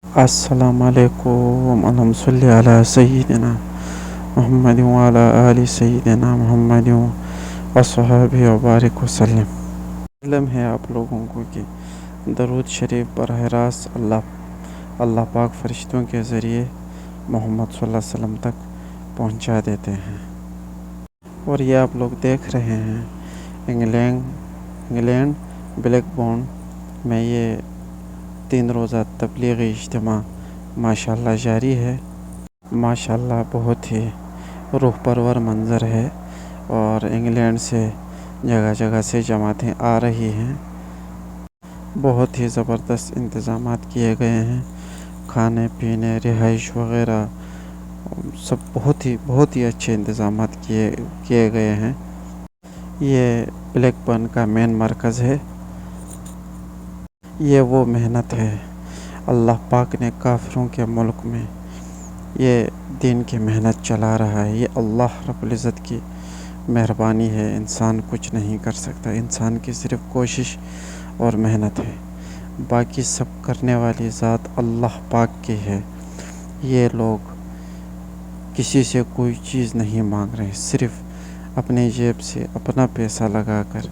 السلام علیکم، اللہم صلی علی سیدنا محمد وعلی آل سیدنا محمد وصحبہ وبارک وسلم۔ علم ہے آپ لوگوں کو کہ درود شریف براہ راست اللہ پاک فرشتوں کے ذریعے محمد صلی اللہ علیہ وسلم تک پہنچا دیتے ہیں۔ اور یہ آپ لوگ دیکھ رہے ہیں انگلینڈ بلیک بورن میں یہ 3 روزہ تبلیغی اجتماع ماشاءاللہ جاری ہے۔ ماشاءاللہ بہت ہی روح پرور منظر ہے، اور انگلینڈ سے جگہ جگہ سے جماعتیں آ رہی ہیں۔ بہت ہی زبردست انتظامات کیے گئے ہیں، کھانے پینے رہائش وغیرہ سب بہت ہی اچھے انتظامات کیے گئے ہیں۔ یہ بلیک بورن کا مین مرکز ہے۔ یہ وہ محنت ہے، اللہ پاک نے کافروں کے ملک میں یہ دین کی محنت چلا رہا ہے۔ یہ اللہ رب العزت کی مہربانی ہے، انسان کچھ نہیں کر سکتا، انسان کی صرف کوشش اور محنت ہے، باقی سب کرنے والی ذات اللہ پاک کی ہے۔ یہ لوگ کسی سے کوئی چیز نہیں مانگ رہے، صرف اپنی جیب سے اپنا پیسہ لگا کر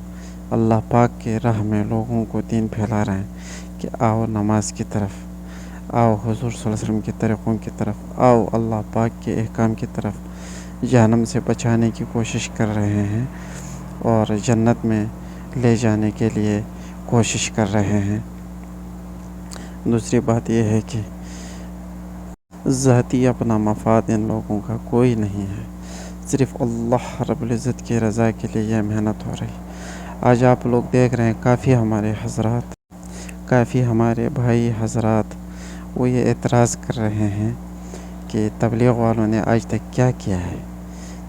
اللہ پاک کے راہ میں لوگوں کو دین پھیلا رہے ہیں کہ آؤ نماز کی طرف، آؤ حضور صلی اللہ علیہ وسلم کے طریقوں کی طرف، آؤ اللہ پاک کے احکام کی طرف۔ جہنم سے بچانے کی کوشش کر رہے ہیں اور جنت میں لے جانے کے لیے کوشش کر رہے ہیں۔ دوسری بات یہ ہے کہ ذاتی اپنا مفاد ان لوگوں کا کوئی نہیں ہے، صرف اللہ رب العزت کی رضا کے لیے یہ محنت ہو رہی۔ آج آپ لوگ دیکھ رہے ہیں کافی ہمارے بھائی حضرات وہ یہ اعتراض کر رہے ہیں کہ تبلیغ والوں نے آج تک کیا کیا ہے۔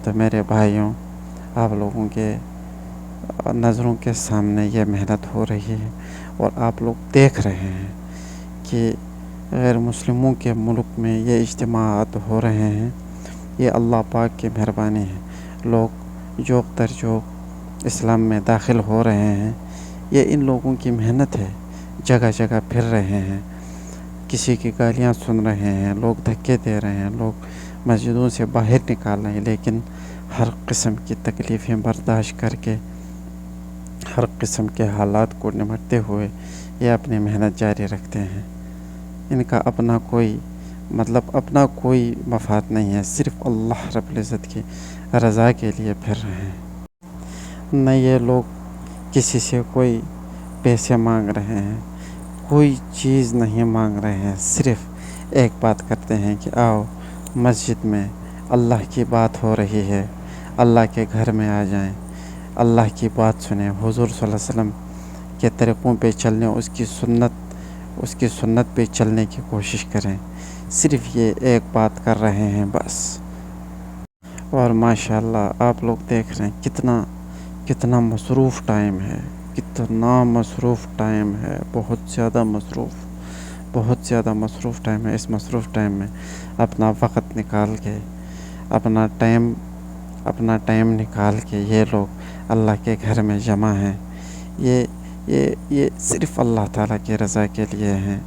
تو میرے بھائیوں، آپ لوگوں کے نظروں کے سامنے یہ محنت ہو رہی ہے، اور آپ لوگ دیکھ رہے ہیں کہ غیر مسلموں کے ملک میں یہ اجتماعات ہو رہے ہیں۔ یہ اللہ پاک کی مہربانی ہے، لوگ جوق در جوق اسلام میں داخل ہو رہے ہیں۔ یہ ان لوگوں کی محنت ہے، جگہ جگہ پھر رہے ہیں، کسی کی گالیاں سن رہے ہیں، لوگ دھکے دے رہے ہیں، لوگ مسجدوں سے باہر نکال رہے ہیں، لیکن ہر قسم کی تکلیفیں برداشت کر کے، ہر قسم کے حالات کو نمٹتے ہوئے یہ اپنی محنت جاری رکھتے ہیں۔ ان کا اپنا کوئی مفاد نہیں ہے، صرف اللہ رب العزت کی رضا کے لیے پھر رہے ہیں۔ نہ یہ لوگ کسی سے کوئی پیسے مانگ رہے ہیں، کوئی چیز نہیں مانگ رہے ہیں، صرف ایک بات کرتے ہیں کہ آؤ مسجد میں اللہ کی بات ہو رہی ہے، اللہ کے گھر میں آ جائیں، اللہ کی بات سنیں، حضور صلی اللہ علیہ وسلم کے طریقوں پہ چلنے، اس کی سنت پہ چلنے کی کوشش کریں، صرف یہ ایک بات کر رہے ہیں بس۔ اور ماشاءاللہ آپ لوگ دیکھ رہے ہیں کتنا مصروف ٹائم ہے، بہت زیادہ مصروف ٹائم ہے۔ اس مصروف ٹائم میں اپنا وقت نکال کے، اپنا ٹائم نکال کے یہ لوگ اللہ کے گھر میں جمع ہیں۔ یہ صرف اللہ تعالیٰ کی رضا کے لیے ہیں،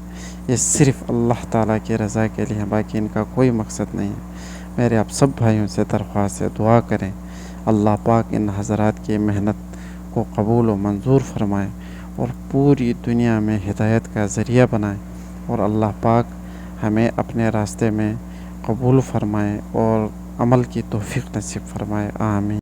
یہ صرف اللہ تعالیٰ کی رضا کے لیے ہیں، باقی ان کا کوئی مقصد نہیں ہے۔ میرے آپ سب بھائیوں سے درخواست ہے، دعا کریں اللہ پاک ان حضرات کی محنت کو قبول و منظور فرمائے، اور پوری دنیا میں ہدایت کا ذریعہ بنائے، اور اللہ پاک ہمیں اپنے راستے میں قبول فرمائے اور عمل کی توفیق نصیب فرمائے، آمین۔